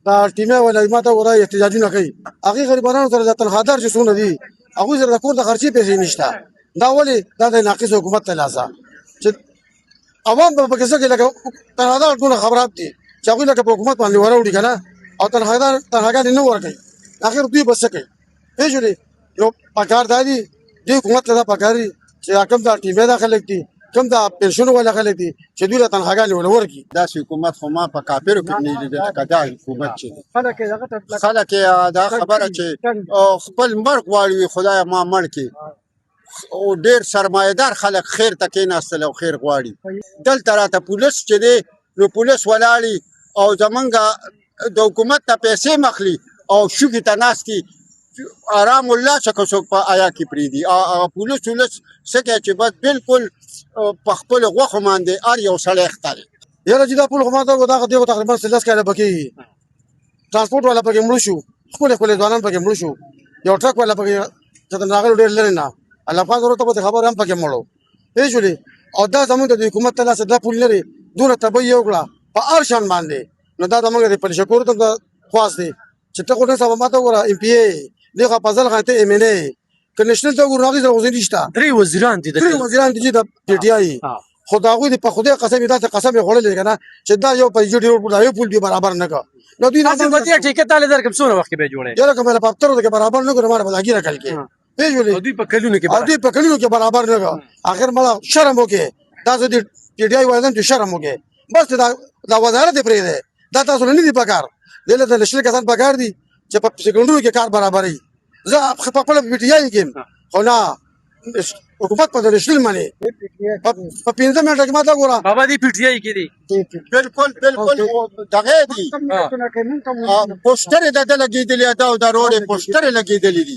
دا ټیمه ولا ماته ورا احتجاجونه کوي هغه غریبانو سره د تنخوادار چې څونه دي هغه سره د کور د خرچي پیسې نشته دا ولې دا د ناقص حکومت ته لاسه چې عوام په کې څه کې لکه تنخوادار ټول خبرات دي چې هغه لکه په حکومت باندې وراوړي کنه او تنخوادار نه ورکړي اخر دوی بس کوي پیژنې یو پکار دادي د حکومت ته پکاري چې کوم دا ټیمه داخله دي کوم دا پنشن ولا خلک دي چې دوی له تنخواګانې ولورکی دا حکومت خو ما په کافرو کې نه لیدل کدا حکومت چې خلک دا خبره چې خپل مرګ غواړي خدای ما مړ کی او ډیر سرمایدار خلک خیر تکې ناستل او خیر غواړي دلته راته پولیس چې دی نو پولیس ولاړي او زمونږ د حکومت ته پیسې مخلي او شوکې ته ناستي آرام الله څخه څوک په آیا کې پریدي پولیس څه چې بس بالکل په خپل غوښو باندې هر یو سړی ښکاري یاره چې دا پول خو ماته دغه تقریبا 13 کاله پکې ترانسپورټ والا پکې مړ شو خپل ځوانان پکې مړ شو یو ټرک والا پکې چې راغلی ډېر لري نه الله پاک ورته په خبر هم پکې مړو پیژولې او دا زموږ د حکومت ته لاس د پول لري دونه تبي یو کړه په هر شان باندې نو دا زموږ د پنځکور ته خواست دي چې ته کوټه سبا ماته ګوره ام پی ای دغه پازل غته ام ان ای کنيشنل ته ګور راغی زغوزي نشته درې وزیران دي چې د پی ټی آی خداغوی په خدای قسم دا قسم غوړل کنه چې دا یو په جوړ یو پول دی برابر نه کا نو دوی نه ته ټیکټ تعالی درکم څونه وخت به جوړه یاره کومه په پتر د برابر نه ګره ماره بلاګی راکل کې پیژولې دوی په کلونو کې برابر نه کا اخر مړه شرم وکي دا د پی ټی آی وایدن چې شرم وکي بس دا وزارت پرې ده دا تاسو نه دي پکار دله د نشل کسان پکار دي چې په سکندرو کې کار برابرې زه خپل پی ټی آی کې خو نه حکومت په نشل معنی په 15 منټه کې ماته ګوره بابا دی پی ټی آی کې دي بالکل دغه دي پوسټر د لګیدلې دا د روډ پوسټر لګیدلې دي